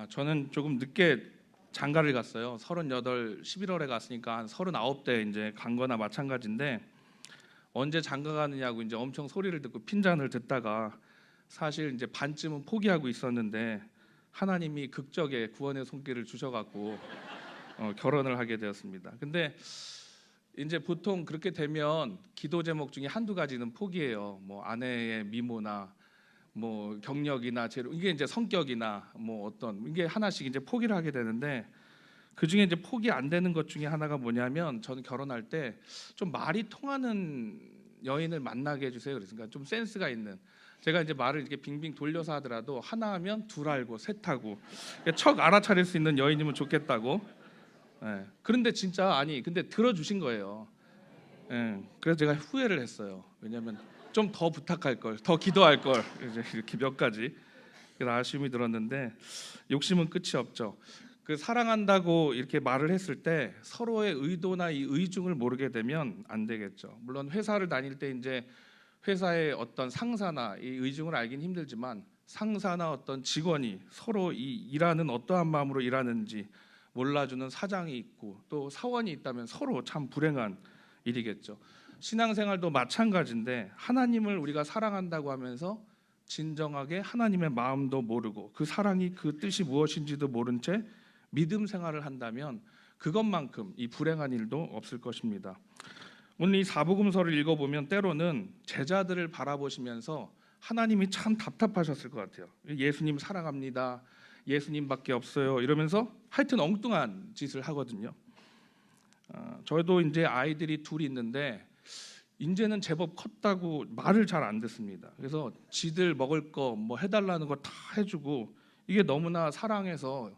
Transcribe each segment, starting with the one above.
저는 조금 늦게 장가를 갔어요. 38, 11월에 갔으니까 한 39대 이제 간 거나 마찬가지인데, 언제 장가 가느냐고 이제 엄청 소리를 듣고 핀잔을 듣다가 사실 이제 반쯤은 포기하고 있었는데 하나님이 극적의 구원의 손길을 주셔갖고 결혼을 하게 되었습니다. 근데 이제 보통 그렇게 되면 기도 제목 중에 한두 가지는 포기해요. 뭐 아내의 미모나 뭐 경력이나 재료, 이게 이제 성격이나 뭐 어떤 이게 하나씩 이제 포기를 하게 되는데, 그 중에 이제 포기 안 되는 것 중에 하나가 뭐냐면, 저는 결혼할 때 좀 말이 통하는 여인을 만나게 해주세요. 그러니까 좀 센스가 있는, 제가 이제 말을 이렇게 빙빙 돌려서 하더라도 하나 하면 둘 알고 셋 하고 척 알아차릴 수 있는 여인이면 좋겠다고. 그런데 진짜 아니 근데 들어주신 거예요. 그래서 제가 후회를 했어요. 왜냐하면 좀 더 부탁할 걸, 더 기도할 걸, 이제 이렇게 몇 가지 아쉬움이 들었는데, 욕심은 끝이 없죠. 그 사랑한다고 이렇게 말을 했을 때 서로의 의도나 이 의중을 모르게 되면 안 되겠죠. 물론 회사를 다닐 때 이제 회사의 어떤 상사나 이 의중을 알긴 힘들지만, 상사나 어떤 직원이 서로 이 일하는 어떠한 마음으로 일하는지 몰라주는 사장이 있고 또 사원이 있다면 서로 참 불행한 일이겠죠. 신앙생활도 마찬가지인데, 하나님을 우리가 사랑한다고 하면서 진정하게 하나님의 마음도 모르고 그 사랑이 그 뜻이 무엇인지도 모른 채 믿음 생활을 한다면 그것만큼 이 불행한 일도 없을 것입니다. 오늘 이 사복음서를 읽어보면 때로는 제자들을 바라보시면서 하나님이 참 답답하셨을 것 같아요. 예수님 사랑합니다, 예수님밖에 없어요 이러면서 하여튼 엉뚱한 짓을 하거든요. 저도 이제 아이들이 둘이 있는데 이제는 제법 컸다고 말을 잘 안 듣습니다. 그래서 지들 먹을 거 뭐 해달라는 거 다 해주고, 이게 너무나 사랑해서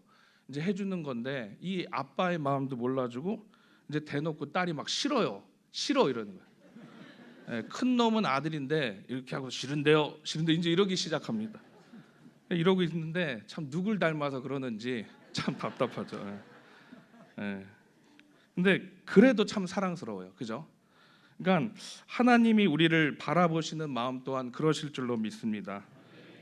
이제 해주는 건데, 이 아빠의 마음도 몰라주고 이제 대놓고 딸이 막 싫어요, 싫어 이러는 거예요. 큰 놈은 아들인데 이렇게 하고 싫은데요, 싫은데 이제 이러기 시작합니다. 이러고 있는데 참 누굴 닮아서 그러는지 참 답답하죠. 근데 그래도 참 사랑스러워요, 그죠? 그러니까 하나님이 우리를 바라보시는 마음 또한 그러실 줄로 믿습니다.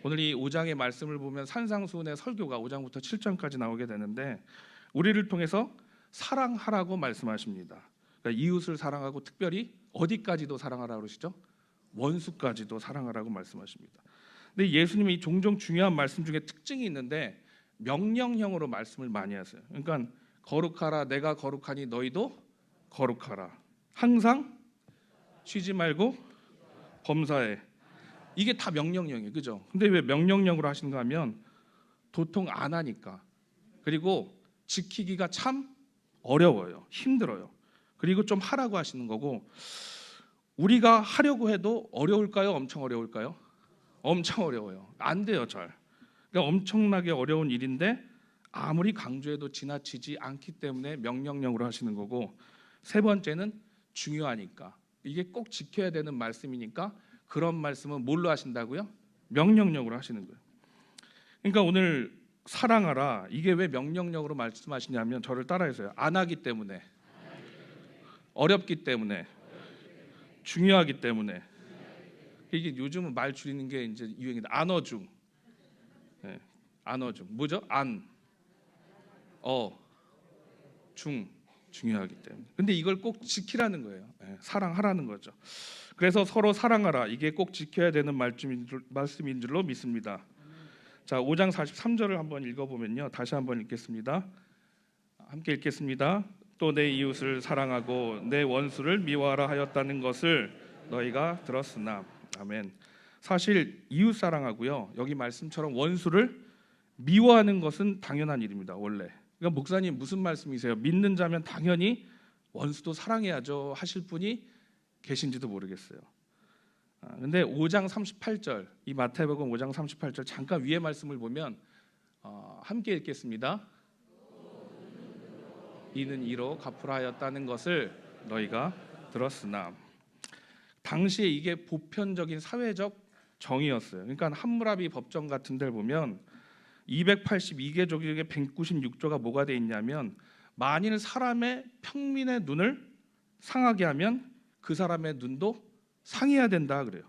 오늘 이 5장의 말씀을 보면 산상수훈의 설교가 5장부터 7장까지 나오게 되는데, 우리를 통해서 사랑하라고 말씀하십니다. 그러니까 이웃을 사랑하고 특별히 어디까지도 사랑하라고 그러시죠? 원수까지도 사랑하라고 말씀하십니다. 근데 예수님이 종종 중요한 말씀 중에 특징이 있는데 명령형으로 말씀을 많이 하세요. 그러니까 거룩하라, 내가 거룩하니 너희도 거룩하라, 항상 쉬지 말고 범사에. 이게 다 명령형이에요, 그죠? 근데 왜 명령형으로 하시는가 하면 도통 안 하니까, 그리고 지키기가 참 어려워요, 힘들어요. 그리고 좀 하라고 하시는 거고, 우리가 하려고 해도 어려울까요? 엄청 어려울까요? 엄청 어려워요. 안 돼요, 잘. 그러니까 엄청나게 어려운 일인데 아무리 강조해도 지나치지 않기 때문에 명령형으로 하시는 거고, 세 번째는 중요하니까, 이게 꼭 지켜야 되는 말씀이니까 그런 말씀은 뭘로 하신다고요? 명령력으로 하시는 거예요. 그러니까 오늘 사랑하라, 이게 왜 명령력으로 말씀하시냐면, 저를 따라해서요. 안 하기 때문에, 어렵기 때문에, 중요하기 때문에. 이게 요즘은 말 줄이는 게 이제 유행이다. 안어중. 안어중. 뭐죠? 안, 중. 중요하기 때문에. 근데 이걸 꼭 지키라는 거예요. 사랑하라는 거죠. 그래서 서로 사랑하라, 이게 꼭 지켜야 되는 말씀인 줄로 믿습니다. 자, 5장 43절을 한번 읽어보면요, 다시 한번 읽겠습니다. 함께 읽겠습니다. 또 내 이웃을 사랑하고 내 원수를 미워하라 하였다는 것을 너희가 들었으나. 아멘. 사실 이웃 사랑하고요, 여기 말씀처럼 원수를 미워하는 것은 당연한 일입니다, 원래. 그러니까 목사님 무슨 말씀이세요? 믿는 자면 당연히 원수도 사랑해야죠 하실 분이 계신지도 모르겠어요. 근데 5장 38절, 이 마태복음 5장 38절 잠깐 위에 말씀을 보면 함께 읽겠습니다. 이는 이로 갚으라 하였다는 것을 너희가 들었으나. 당시에 이게 보편적인 사회적 정의였어요. 그러니까 함무라비 법정 같은 데를 보면 282개 조 중에 196조가 뭐가 돼 있냐면, 만일 사람의 평민의 눈을 상하게 하면 그 사람의 눈도 상해야 된다 그래요.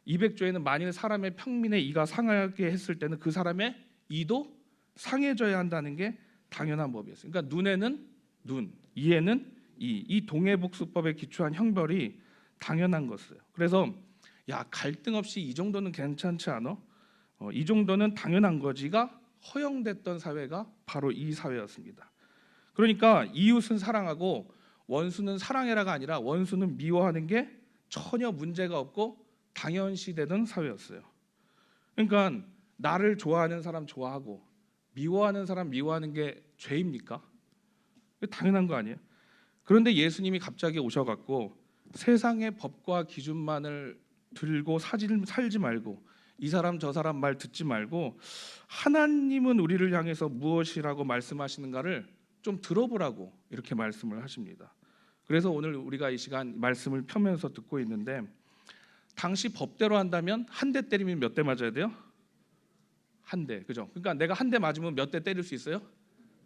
200조에는 만일 사람의 평민의 이가 상하게 했을 때는 그 사람의 이도 상해져야 한다는 게 당연한 법이었어요. 그러니까 눈에는 눈, 이에는 이 동해복수법에 기초한 형벌이 당연한 것이에요. 그래서 야, 갈등 없이 이 정도는 괜찮지 않아? 이 정도는 당연한 거지가 허용됐던 사회가 바로 이 사회였습니다. 그러니까 이웃은 사랑하고 원수는 사랑해라가 아니라 원수는 미워하는 게 전혀 문제가 없고 당연시되던 사회였어요. 그러니까 나를 좋아하는 사람 좋아하고 미워하는 사람 미워하는 게 죄입니까? 당연한 거 아니에요? 그런데 예수님이 갑자기 오셔갖고 세상의 법과 기준만을 들고 살지 말고 이 사람 저 사람 말 듣지 말고 하나님은 우리를 향해서 무엇이라고 말씀하시는가를 좀 들어보라고 이렇게 말씀을 하십니다. 그래서 오늘 우리가 이 시간 말씀을 펴면서 듣고 있는데, 당시 법대로 한다면 한 대 때리면 몇 대 맞아야 돼요? 한 대, 그죠? 그러니까 내가 한 대 맞으면 몇 대 때릴 수 있어요?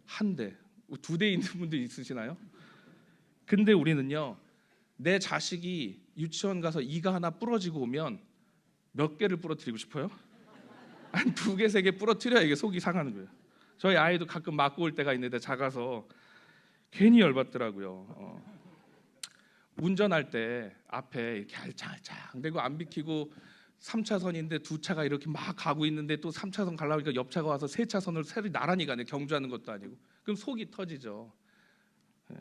한 대. 두 대 있는 분들 있으시나요? 근데 우리는요, 내 자식이 유치원 가서 이가 하나 부러지고 오면 몇 개를 부러뜨리고 싶어요? 한 두 개, 세 개 부러뜨려야 이게 속이 상하는 거예요. 저희 아이도 가끔 맞고 올 때가 있는데 작아서 괜히 열받더라고요. 운전할 때 앞에 이렇게 알짱알짱 대고 안 비키고 3차선인데 두 차가 이렇게 막 가고 있는데 또 3차선 가려니까 옆차가 와서 3차선을 새로 나란히 가네. 경주하는 것도 아니고. 그럼 속이 터지죠. 예.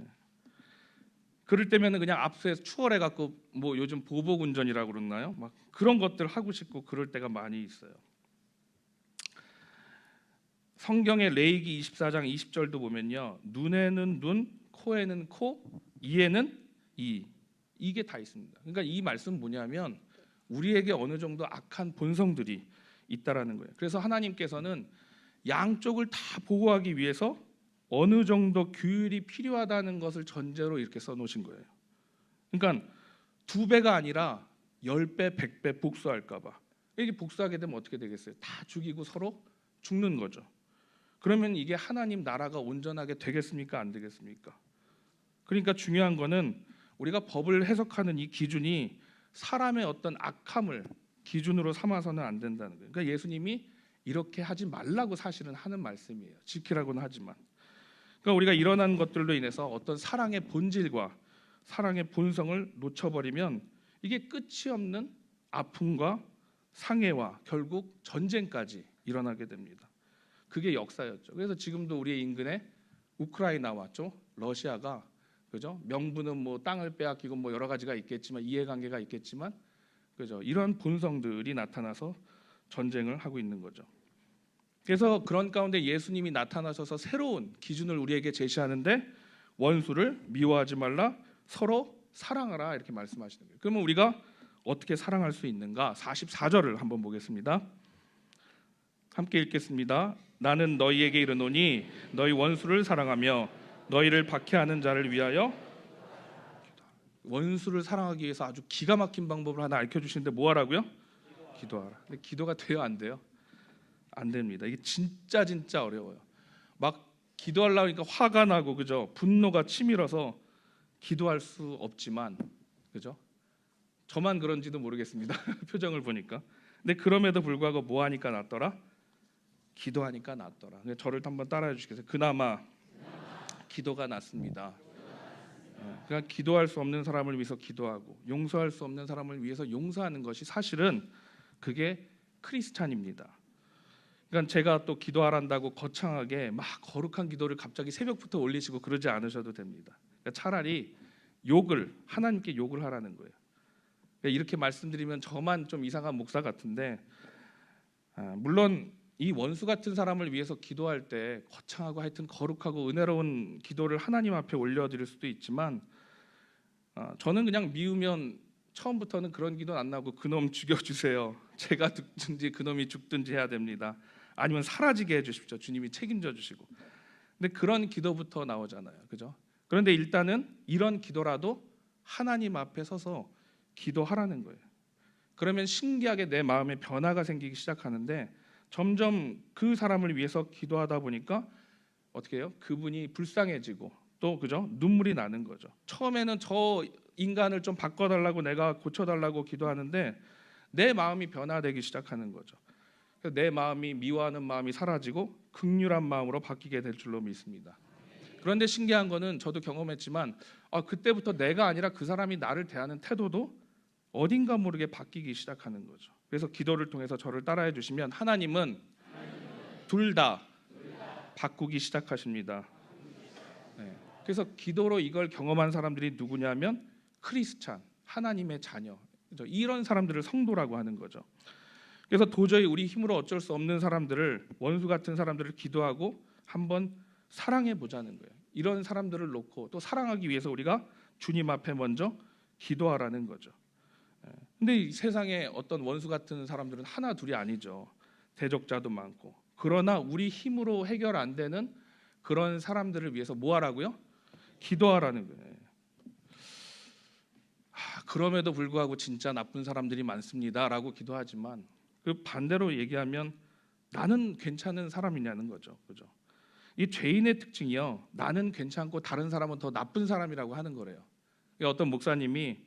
그럴 때면은 그냥 앞에 추월해 갖고 뭐 요즘 보복 운전이라고 그러나요? 막 그런 것들 하고 싶고 그럴 때가 많이 있어요. 성경의 레위기 24장 20절도 보면요, 눈에는 눈, 코에는 코, 이에는 이, 이게 다 있습니다. 그러니까 이 말씀 뭐냐면 우리에게 어느 정도 악한 본성들이 있다라는 거예요. 그래서 하나님께서는 양쪽을 다 보호하기 위해서 어느 정도 규율이 필요하다는 것을 전제로 이렇게 써놓으신 거예요. 그러니까 2배가 아니라 10배, 100배 복수할까 봐. 이게 복수하게 되면 어떻게 되겠어요? 다 죽이고 서로 죽는 거죠. 그러면 이게 하나님 나라가 온전하게 되겠습니까? 안 되겠습니까? 그러니까 중요한 거는 우리가 법을 해석하는 이 기준이 사람의 어떤 악함을 기준으로 삼아서는 안 된다는 거예요. 그러니까 예수님이 이렇게 하지 말라고 사실은 하는 말씀이에요. 지키라고는 하지만. 그러니까 우리가 일어난 것들로 인해서 어떤 사랑의 본질과 사랑의 본성을 놓쳐버리면 이게 끝이 없는 아픔과 상해와 결국 전쟁까지 일어나게 됩니다. 그게 역사였죠. 그래서 지금도 우리의 인근에 우크라이나와 러시아가, 그죠? 명분은 뭐 땅을 빼앗기고 뭐 여러 가지가 있겠지만, 이해관계가 있겠지만, 그죠? 이런 본성들이 나타나서 전쟁을 하고 있는 거죠. 그래서 그런 가운데 예수님이 나타나셔서 새로운 기준을 우리에게 제시하는데, 원수를 미워하지 말라, 서로 사랑하라, 이렇게 말씀하시는 거예요. 그러면 우리가 어떻게 사랑할 수 있는가? 44절을 한번 보겠습니다. 함께 읽겠습니다. 나는 너희에게 이르노니 너희 원수를 사랑하며 너희를 박해하는 자를 위하여. 원수를 사랑하기 위해서 아주 기가 막힌 방법을 하나 알려주시는데 뭐 하라고요? 기도하라. 근데 기도가 돼요, 안 돼요? 안 됩니다. 이게 진짜 어려워요. 막 기도하려고 하니까 화가 나고, 그죠? 분노가 치밀어서 기도할 수 없지만, 그죠? 저만 그런지도 모르겠습니다. 표정을 보니까. 근데 그럼에도 불구하고 뭐 하니까 낫더라? 기도하니까 낫더라. 저를 한번 따라해 주시겠어요? 그나마 기도가 낫습니다. 그냥 기도할 수 없는 사람을 위해서 기도하고 용서할 수 없는 사람을 위해서 용서하는 것이 사실은 그게 크리스찬입니다. 그러니까 제가 또 기도하란다고 거창하게 막 거룩한 기도를 갑자기 새벽부터 올리시고 그러지 않으셔도 됩니다. 그러니까 차라리 하나님께 욕을 하라는 거예요. 그러니까 이렇게 말씀드리면 저만 좀 이상한 목사 같은데, 물론 이 원수 같은 사람을 위해서 기도할 때 거창하고 하여튼 거룩하고 은혜로운 기도를 하나님 앞에 올려드릴 수도 있지만, 저는 그냥 미우면 처음부터는 그런 기도는 안 나오고 그놈 죽여주세요, 제가 죽든지 그놈이 죽든지 해야 됩니다, 아니면 사라지게 해주십시오, 주님이 책임져 주시고. 근데 그런 기도부터 나오잖아요, 그죠? 그런데 일단은 이런 기도라도 하나님 앞에 서서 기도하라는 거예요. 그러면 신기하게 내 마음에 변화가 생기기 시작하는데, 점점 그 사람을 위해서 기도하다 보니까 어떻게 해요? 그분이 불쌍해지고 또, 그죠? 눈물이 나는 거죠. 처음에는 저 인간을 좀 바꿔달라고, 내가 고쳐달라고 기도하는데 내 마음이 변화되기 시작하는 거죠. 그래서 내 마음이 미워하는 마음이 사라지고 긍휼한 마음으로 바뀌게 될 줄로 믿습니다. 그런데 신기한 거는 저도 경험했지만 그때부터 내가 아니라 그 사람이 나를 대하는 태도도 어딘가 모르게 바뀌기 시작하는 거죠. 그래서 기도를 통해서 저를 따라해 주시면 하나님은 둘 다 바꾸기 시작하십니다. 네. 그래서 기도로 이걸 경험한 사람들이 누구냐면 크리스찬, 하나님의 자녀, 이런 사람들을 성도라고 하는 거죠. 그래서 도저히 우리 힘으로 어쩔 수 없는 사람들을, 원수 같은 사람들을 기도하고 한번 사랑해 보자는 거예요. 이런 사람들을 놓고 또 사랑하기 위해서 우리가 주님 앞에 먼저 기도하라는 거죠. 근데 이 세상에 어떤 원수 같은 사람들은 하나 둘이 아니죠. 대적자도 많고. 그러나 우리 힘으로 해결 안 되는 그런 사람들을 위해서 뭐 하라고요? 기도하라는 거예요. 그럼에도 불구하고 진짜 나쁜 사람들이 많습니다라고 기도하지만 그 반대로 얘기하면 나는 괜찮은 사람이냐는 거죠. 그죠? 이 죄인의 특징이요. 나는 괜찮고 다른 사람은 더 나쁜 사람이라고 하는 거래요. 어떤 목사님이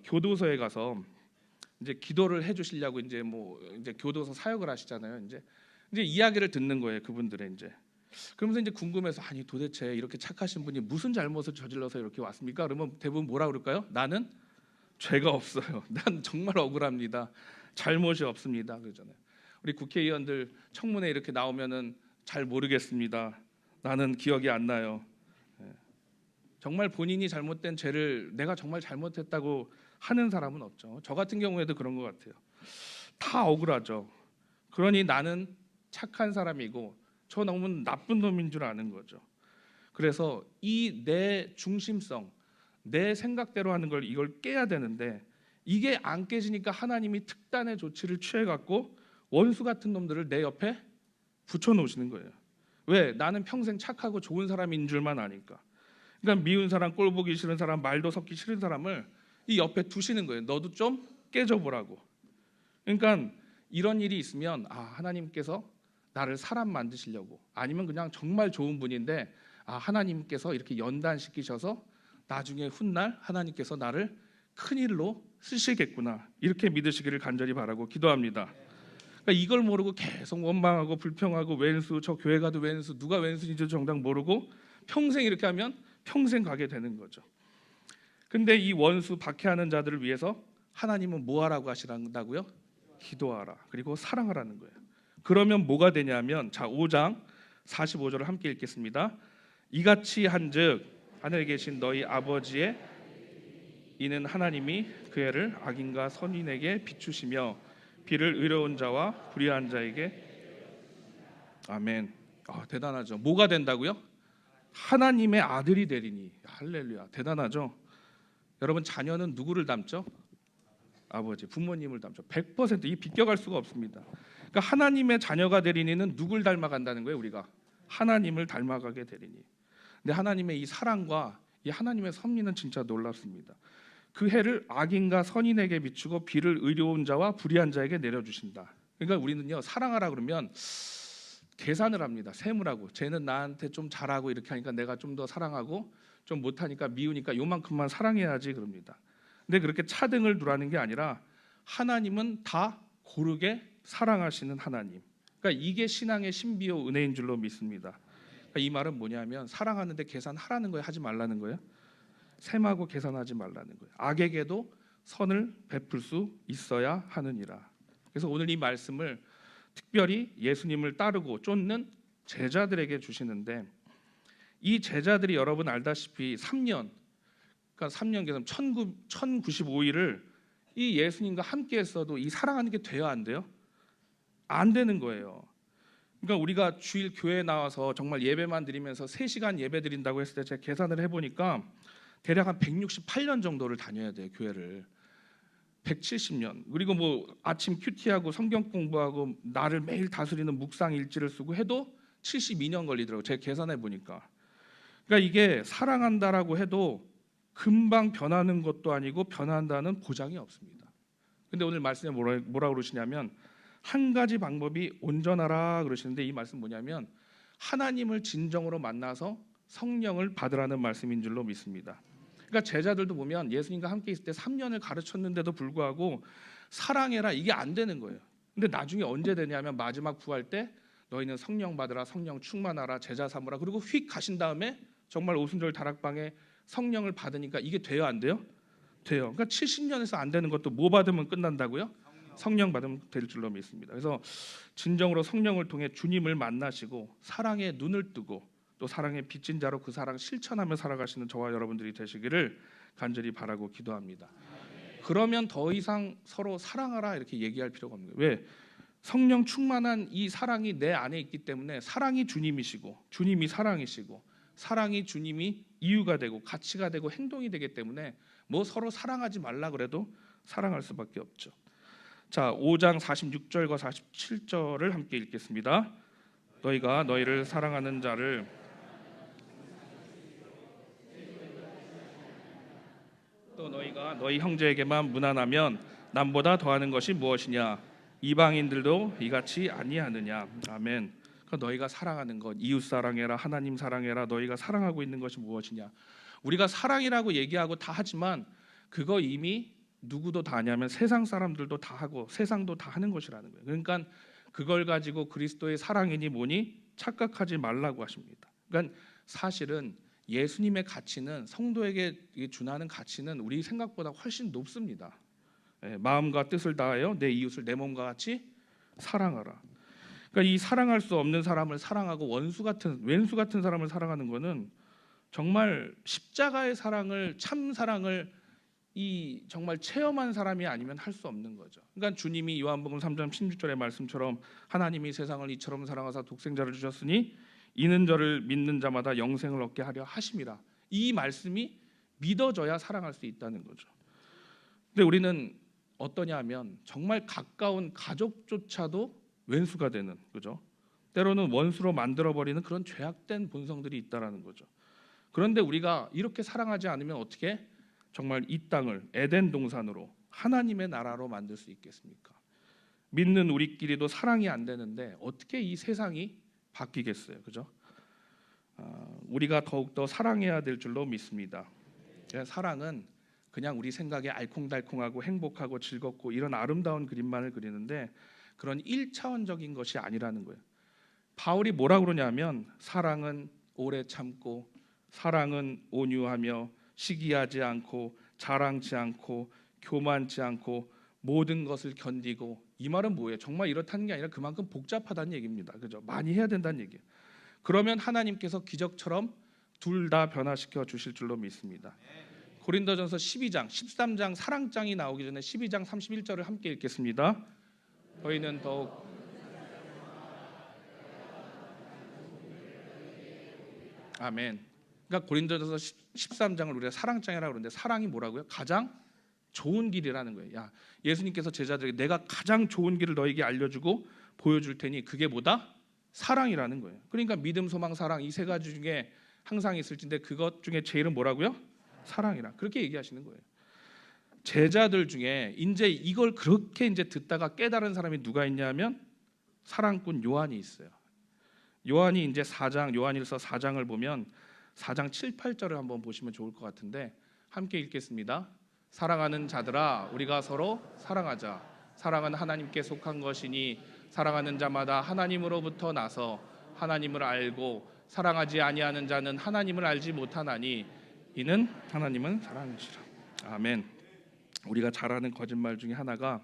교도소에 가서 이제 기도를 해주시려고 이제 교도소 사역을 하시잖아요. 이제 이야기를 듣는 거예요. 그분들의 이제 그러면서 이제 궁금해서 아니 도대체 이렇게 착하신 분이 무슨 잘못을 저질러서 이렇게 왔습니까? 그러면 대부분 뭐라 그럴까요? 나는 죄가 없어요. 난 정말 억울합니다. 잘못이 없습니다. 그러잖아요. 우리 국회의원들 청문회 이렇게 나오면은 잘 모르겠습니다. 나는 기억이 안 나요. 정말 본인이 잘못된 죄를 내가 정말 잘못했다고 하는 사람은 없죠. 저 같은 경우에도 그런 것 같아요. 다 억울하죠. 그러니 나는 착한 사람이고 저 놈은 나쁜 놈인 줄 아는 거죠. 그래서 이 내 중심성, 내 생각대로 하는 걸 이걸 깨야 되는데 이게 안 깨지니까 하나님이 특단의 조치를 취해 갖고 원수 같은 놈들을 내 옆에 붙여 놓으시는 거예요. 왜? 나는 평생 착하고 좋은 사람인 줄만 아니까. 그러니까 미운 사람, 꼴 보기 싫은 사람, 말도 섞기 싫은 사람을 이 옆에 두시는 거예요. 너도 좀 깨져 보라고. 그러니까 이런 일이 있으면 하나님께서 나를 사람 만드시려고, 아니면 그냥 정말 좋은 분인데 하나님께서 이렇게 연단시키셔서 나중에 훗날 하나님께서 나를 큰 일로 쓰시겠구나, 이렇게 믿으시기를 간절히 바라고 기도합니다. 그러니까 이걸 모르고 계속 원망하고 불평하고 왼수, 저 교회 가도 왼수, 누가 왼수인지도 정작 모르고 평생 이렇게 하면 평생 가게 되는 거죠. 근데 이 원수 박해하는 자들을 위해서 하나님은 뭐 하라고 하시라고요? 기도하라. 그리고 사랑하라는 거예요. 그러면 뭐가 되냐면 5장 45절을 함께 읽겠습니다. 이같이 한즉 하늘에 계신 너희 아버지의 이는 하나님이 그 해를 악인과 선인에게 비추시며 비를 의로운 자와 불의한 자에게. 아멘. 대단하죠. 뭐가 된다고요? 하나님의 아들이 되리니. 할렐루야. 대단하죠. 여러분, 자녀는 누구를 닮죠? 아버지, 부모님을 닮죠. 100%. 이 비껴갈 수가 없습니다. 그러니까 하나님의 자녀가 되리니는 누굴 닮아간다는 거예요? 우리가 하나님을 닮아가게 되리니. 근데 하나님의 이 사랑과 이 하나님의 섭리는 진짜 놀랍습니다. 그 해를 악인과 선인에게 비추고 비를 의로운 자와 불의한 자에게 내려주신다. 그러니까 우리는요, 사랑하라 그러면 계산을 합니다. 세무라고. 쟤는 나한테 좀 잘하고 이렇게 하니까 내가 좀 더 사랑하고, 좀 못하니까 미우니까 요만큼만 사랑해야지 그럽니다. 근데 그렇게 차등을 두라는 게 아니라 하나님은 다 고르게 사랑하시는 하나님. 그러니까 이게 신앙의 신비요 은혜인 줄로 믿습니다. 그러니까 이 말은 뭐냐면 사랑하는데 계산하라는 거예요, 하지 말라는 거예요? 셈하고 계산하지 말라는 거예요. 악에게도 선을 베풀 수 있어야 하느니라. 그래서 오늘 이 말씀을 특별히 예수님을 따르고 쫓는 제자들에게 주시는데, 이 제자들이 여러분 알다시피 3년, 그러니까 3년 계산 1095일을 이 예수님과 함께 했어도 이 사랑하는 게 돼야 안 돼요? 안 되는 거예요. 그러니까 우리가 주일 교회에 나와서 정말 예배만 드리면서 3시간 예배 드린다고 했을 때 제가 계산을 해보니까 대략 한 168년 정도를 다녀야 돼요, 교회를. 170년. 그리고 뭐 아침 큐티하고 성경 공부하고 나를 매일 다스리는 묵상 일지를 쓰고 해도 72년 걸리더라고요. 제가 계산해 보니까. 그러니까 이게 사랑한다라고 해도 금방 변하는 것도 아니고 변한다는 보장이 없습니다. 근데 오늘 말씀에 뭐라 그러시냐면 한 가지 방법이 온전하라 그러시는데, 이 말씀 뭐냐면 하나님을 진정으로 만나서 성령을 받으라는 말씀인 줄로 믿습니다. 그러니까 제자들도 보면 예수님과 함께 있을 때 3년을 가르쳤는데도 불구하고 사랑해라, 이게 안 되는 거예요. 근데 나중에 언제 되냐면 마지막 부활 때 너희는 성령 받으라, 성령 충만하라, 제자 삼으라. 그리고 휙 가신 다음에 정말 오순절 다락방에 성령을 받으니까 이게 돼요, 안 돼요? 돼요. 그러니까 70년에서 안 되는 것도 뭐 받으면 끝난다고요? 성령 받으면 될 줄로 믿습니다. 그래서 진정으로 성령을 통해 주님을 만나시고 사랑의 눈을 뜨고 또 사랑의 빚진 자로 그 사랑 실천하며 살아가시는 저와 여러분들이 되시기를 간절히 바라고 기도합니다. 그러면 더 이상 서로 사랑하라 이렇게 얘기할 필요가 없는 거예요. 왜? 성령 충만한 이 사랑이 내 안에 있기 때문에 사랑이 주님이시고 주님이 사랑이시고 사랑이 주님이 이유가 되고 가치가 되고 행동이 되기 때문에 뭐 서로 사랑하지 말라 그래도 사랑할 수밖에 없죠. 자, 5장 46절과 47절을 함께 읽겠습니다. 너희가 너희를 사랑하는 자를 또 너희가 너희 형제에게만 무난하면 남보다 더하는 것이 무엇이냐? 이방인들도 이같이 아니하느냐? 아멘. 그러니까 너희가 사랑하는 것, 이웃 사랑해라, 하나님 사랑해라. 너희가 사랑하고 있는 것이 무엇이냐? 우리가 사랑이라고 얘기하고 다 하지만 그거 이미 누구도 다 하냐면 세상 사람들도 다 하고 세상도 다 하는 것이라는 거예요. 그러니까 그걸 가지고 그리스도의 사랑이니 뭐니 착각하지 말라고 하십니다. 그러니까 사실은 예수님의 가치는 성도에게 준하는 가치는 우리 생각보다 훨씬 높습니다. 마음과 뜻을 다하여 내 이웃을 내 몸과 같이 사랑하라. 그러니까 이 사랑할 수 없는 사람을 사랑하고 왼수 같은 사람을 사랑하는 것은 정말 십자가의 사랑을 참 사랑을 이 정말 체험한 사람이 아니면 할 수 없는 거죠. 그러니까 주님이 요한복음 3장 16절의 말씀처럼 하나님이 세상을 이처럼 사랑하사 독생자를 주셨으니 이는 저를 믿는 자마다 영생을 얻게 하려 하심이라. 이 말씀이 믿어져야 사랑할 수 있다는 거죠. 근데 우리는 어떠냐면 정말 가까운 가족조차도 왼수가 되는, 그죠? 때로는 원수로 만들어버리는 그런 죄악된 본성들이 있다라는 거죠. 그런데 우리가 이렇게 사랑하지 않으면 어떻게 정말 이 땅을 에덴 동산으로 하나님의 나라로 만들 수 있겠습니까? 믿는 우리끼리도 사랑이 안 되는데 어떻게 이 세상이 바뀌겠어요, 그죠? 우리가 더욱더 사랑해야 될 줄로 믿습니다. 사랑은 그냥 우리 생각에 알콩달콩하고 행복하고 즐겁고 이런 아름다운 그림만을 그리는데 그런 1차원적인 것이 아니라는 거예요. 바울이 뭐라 그러냐면 사랑은 오래 참고 사랑은 온유하며 시기하지 않고 자랑치 않고 교만치 않고 모든 것을 견디고. 이 말은 뭐예요? 정말 이렇다는 게 아니라 그만큼 복잡하다는 얘기입니다. 그죠? 많이 해야 된다는 얘기예요. 그러면 하나님께서 기적처럼 둘 다 변화시켜 주실 줄로 믿습니다. 고린도전서 12장, 13장 사랑장이 나오기 전에 12장 31절을 함께 읽겠습니다. 너희는 더욱 아멘. 그러니까 고린도전서 13장을 우리가 사랑장이라고 그러는데 사랑이 뭐라고요? 가장 좋은 길이라는 거예요. 야, 예수님께서 제자들에게 내가 가장 좋은 길을 너에게 알려주고 보여줄 테니 그게 뭐다? 사랑이라는 거예요. 그러니까 믿음, 소망, 사랑 이 세 가지 중에 항상 있을 텐데 그것 중에 제일은 뭐라고요? 사랑이라. 그렇게 얘기하시는 거예요. 제자들 중에 이제 이걸 그렇게 이제 듣다가 깨달은 사람이 누가 있냐면 사랑꾼 요한이 있어요. 요한이 이제 4장 요한일서 4장을 보면 4장 7, 8절을 한번 보시면 좋을 것 같은데 함께 읽겠습니다. 사랑하는 자들아 우리가 서로 사랑하자. 사랑은 하나님께 속한 것이니 사랑하는 자마다 하나님으로부터 나서 하나님을 알고 사랑하지 아니하는 자는 하나님을 알지 못하나니 이는 하나님은 사랑이시라. 아멘. 우리가 잘 아는 거짓말 중에 하나가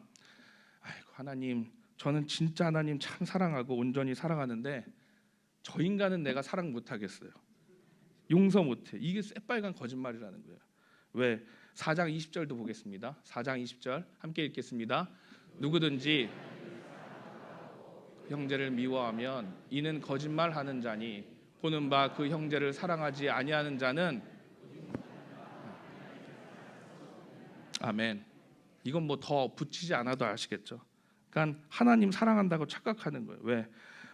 아이고 하나님 저는 진짜 하나님 참 사랑하고 온전히 사랑하는데 저 인간은 내가 사랑 못하겠어요. 용서 못해. 이게 새빨간 거짓말이라는 거예요. 왜? 4장 20절도 보겠습니다. 4장 20절 함께 읽겠습니다. 누구든지 형제를 미워하면 이는 거짓말하는 자니 보는 바 그 형제를 사랑하지 아니하는 자는 아멘. 이건 뭐 더 붙이지 않아도 아시겠죠. 그러니까 하나님 사랑한다고 착각하는 거예요. 왜?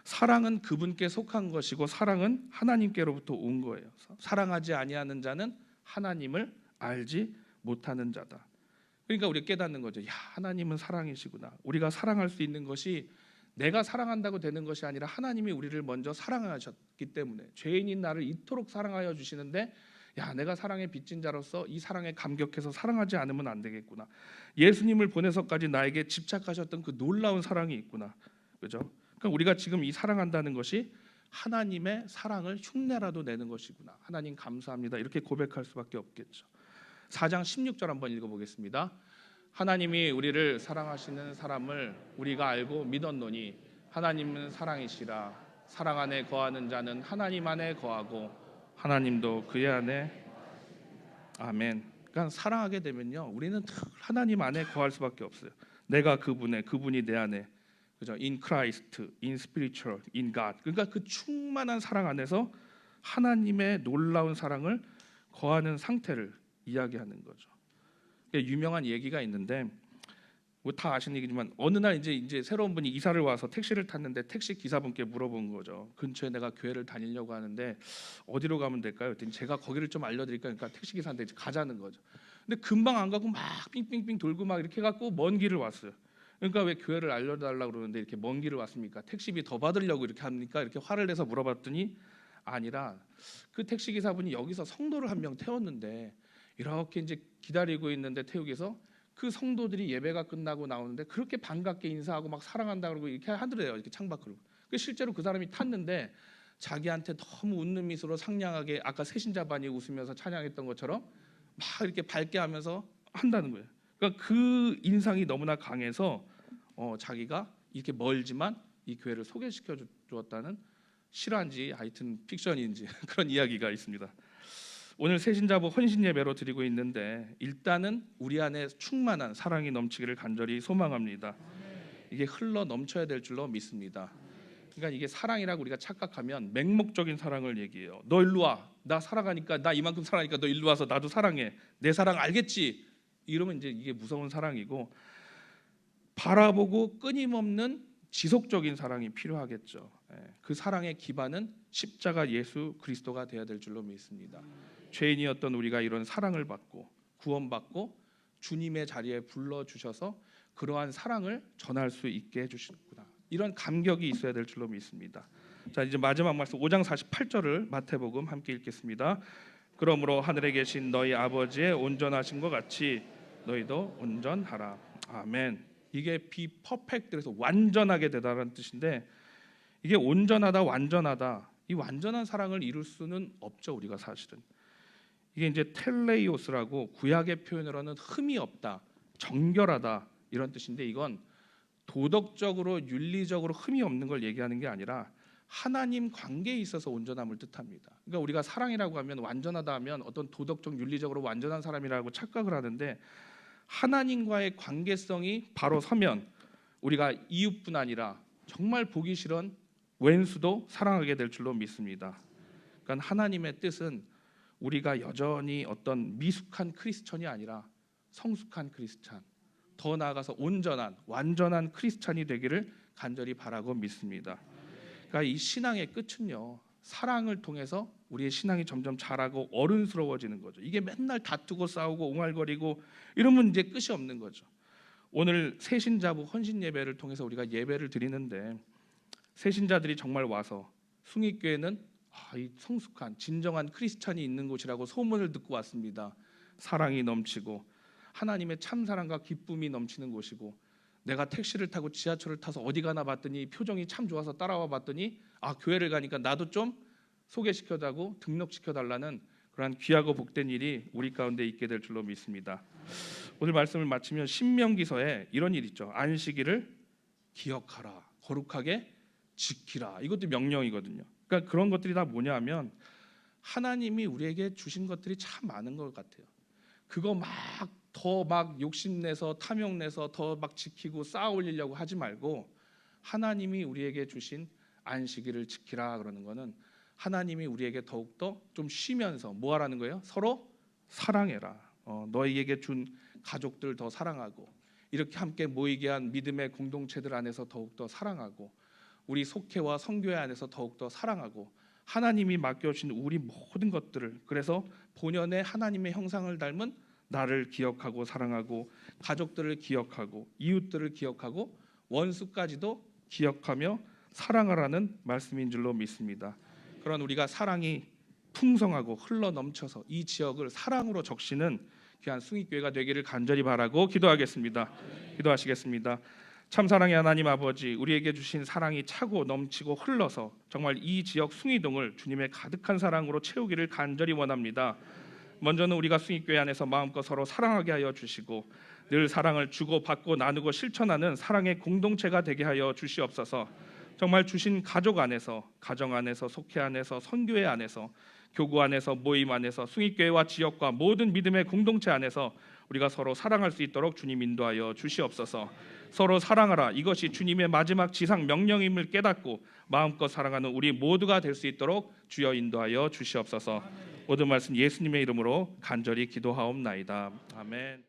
사랑은 그분께 속한 것이고 사랑은 하나님께로부터 온 거예요. 사랑하지 아니하는 자는 하나님을 알지 못하는 자다. 그러니까 우리가 깨닫는 거죠. 야, 하나님은 사랑이시구나. 우리가 사랑할 수 있는 것이 내가 사랑한다고 되는 것이 아니라 하나님이 우리를 먼저 사랑하셨기 때문에 죄인인 나를 이토록 사랑하여 주시는데 야, 내가 사랑의 빚진 자로서 이 사랑에 감격해서 사랑하지 않으면 안 되겠구나. 예수님을 보내서까지 나에게 집착하셨던 그 놀라운 사랑이 있구나. 그죠? 그러니까 우리가 지금 이 사랑한다는 것이 하나님의 사랑을 흉내라도 내는 것이구나. 하나님 감사합니다. 이렇게 고백할 수밖에 없겠죠. 4장 16절 한번 읽어보겠습니다. 하나님이 우리를 사랑하시는 사람을 우리가 알고 믿었노니 하나님은 사랑이시라. 사랑 안에 거하는 자는 하나님 안에 거하고 하나님도 그의 안에. 아멘. 그러니까 사랑하게 되면요, 우리는 하나님 안에 거할 수밖에 없어요. 내가 그분에, 그분이 내 안에. 그죠? In Christ, in spiritual, in God. 그러니까 그 충만한 사랑 안에서 하나님의 놀라운 사랑을 거하는 상태를 이야기하는 거죠. 유명한 얘기가 있는데 뭐 다 아시는 얘기지만 어느 날 이제 새로운 분이 이사를 와서 택시를 탔는데 택시 기사분께 물어본 거죠. 근처에 내가 교회를 다니려고 하는데 어디로 가면 될까요? 그랬더니 제가 거기를 좀 알려드릴까요? 그러니까 택시 기사한테 가자는 거죠. 근데 금방 안 가고 막 빙빙빙 돌고 막 이렇게 갖고 먼 길을 왔어요. 그러니까 왜 교회를 알려달라고 그러는데 이렇게 먼 길을 왔습니까? 택시비 더 받으려고 이렇게 합니까? 이렇게 화를 내서 물어봤더니 아니라 그 택시 기사분이 여기서 성도를 한 명 태웠는데 이렇게 이제 기다리고 있는데 태우기에서 그 성도들이 예배가 끝나고 나오는데 그렇게 반갑게 인사하고 막 사랑한다 그러고 이렇게 하더래요. 이렇게 창밖으로. 실제로 그 사람이 탔는데 자기한테 너무 웃는 미소로 상냥하게 아까 새신자반이 웃으면서 찬양했던 것처럼 막 이렇게 밝게 하면서 한다는 거예요. 그러니까 그 인상이 너무나 강해서 자기가 이렇게 멀지만 이 교회를 소개시켜 주었다는 실화인지 하여튼 픽션인지 그런 이야기가 있습니다. 오늘 새신자부 헌신 예배로 드리고 있는데 일단은 우리 안에 충만한 사랑이 넘치기를 간절히 소망합니다. 이게 흘러 넘쳐야 될 줄로 믿습니다. 그러니까 이게 사랑이라고 우리가 착각하면 맹목적인 사랑을 얘기해요. 너 일로 와. 나 사랑하니까, 나 이만큼 사랑하니까 너 일로 와서 나도 사랑해. 내 사랑 알겠지? 이러면 이제 이게 무서운 사랑이고, 바라보고 끊임없는 지속적인 사랑이 필요하겠죠. 그 사랑의 기반은 십자가 예수 그리스도가 되어야 될 줄로 믿습니다. 죄인이었던 우리가 이런 사랑을 받고 구원받고 주님의 자리에 불러주셔서 그러한 사랑을 전할 수 있게 해주시는구나, 이런 감격이 있어야 될 줄로 믿습니다. 자, 이제 마지막 말씀 5장 48절을 마태복음 함께 읽겠습니다. 그러므로 하늘에 계신 너희 아버지의 온전하신 것 같이 너희도 온전하라. 아멘. 이게 be perfect, 그래서 완전하게 되다라는 뜻인데, 이게 온전하다, 완전하다, 이 완전한 사랑을 이룰 수는 없죠. 우리가 사실은 이게 이제 텔레이오스라고 구약의 표현으로는 흠이 없다, 정결하다 이런 뜻인데, 이건 도덕적으로 윤리적으로 흠이 없는 걸 얘기하는 게 아니라 하나님 관계에 있어서 온전함을 뜻합니다. 그러니까 우리가 사랑이라고 하면, 완전하다 하면 어떤 도덕적 윤리적으로 완전한 사람이라고 착각을 하는데, 하나님과의 관계성이 바로 서면 우리가 이웃뿐 아니라 정말 보기 싫은 왼수도 사랑하게 될 줄로 믿습니다. 그러니까 하나님의 뜻은 우리가 여전히 어떤 미숙한 크리스천이 아니라 성숙한 크리스찬, 더 나아가서 온전한 완전한 크리스찬이 되기를 간절히 바라고 믿습니다. 그러니까 이 신앙의 끝은요, 사랑을 통해서 우리의 신앙이 점점 자라고 어른스러워지는 거죠. 이게 맨날 다투고 싸우고 옹알거리고 이러면 이제 끝이 없는 거죠. 오늘 새신자부 헌신 예배를 통해서 우리가 예배를 드리는데, 새신자들이 정말 와서 숭익교회는 이 성숙한 진정한 크리스찬이 있는 곳이라고 소문을 듣고 왔습니다. 사랑이 넘치고 하나님의 참사랑과 기쁨이 넘치는 곳이고, 내가 택시를 타고 지하철을 타서 어디 가나 봤더니 표정이 참 좋아서 따라와 봤더니 교회를 가니까 나도 좀 소개시켜달라고 등록시켜달라는 그러한 귀하고 복된 일이 우리 가운데 있게 될 줄로 믿습니다. 오늘 말씀을 마치면 신명기서에 이런 일 있죠. 안식일을 기억하라, 거룩하게 지키라. 이것도 명령이거든요. 그러니까 그런 것들이 다 뭐냐 하면 하나님이 우리에게 주신 것들이 참 많은 것 같아요. 그거 막 욕심내서 탐욕내서 더 막 지키고 쌓아 올리려고 하지 말고, 하나님이 우리에게 주신 안식일을 지키라 그러는 거는 하나님이 우리에게 더욱더 좀 쉬면서 뭐 하라는 거예요? 서로 사랑해라. 너희에게 준 가족들 더 사랑하고, 이렇게 함께 모이게 한 믿음의 공동체들 안에서 더욱더 사랑하고, 우리 속회와 성교회 안에서 더욱더 사랑하고, 하나님이 맡겨주신 우리 모든 것들을, 그래서 본연의 하나님의 형상을 닮은 나를 기억하고 사랑하고, 가족들을 기억하고, 이웃들을 기억하고, 원수까지도 기억하며 사랑하라는 말씀인 줄로 믿습니다. 그런 우리가 사랑이 풍성하고 흘러 넘쳐서 이 지역을 사랑으로 적시는 귀한 숭익교회가 되기를 간절히 바라고 기도하겠습니다. 기도하시겠습니다. 참 사랑의 하나님 아버지, 우리에게 주신 사랑이 차고 넘치고 흘러서 정말 이 지역 숭이동을 주님의 가득한 사랑으로 채우기를 간절히 원합니다. 먼저는 우리가 숭익교회 안에서 마음껏 서로 사랑하게 하여 주시고 늘 사랑을 주고받고 나누고 실천하는 사랑의 공동체가 되게 하여 주시옵소서. 정말 주신 가족 안에서, 가정 안에서, 속회 안에서, 선교회 안에서, 교구 안에서, 모임 안에서, 숭익교회와 지역과 모든 믿음의 공동체 안에서 우리가 서로 사랑할 수 있도록 주님 인도하여 주시옵소서. 서로 사랑하라, 이것이 주님의 마지막 지상 명령임을 깨닫고 마음껏 사랑하는 우리 모두가 될 수 있도록 주여 인도하여 주시옵소서. 모든 말씀 예수님의 이름으로 간절히 기도하옵나이다. 아멘.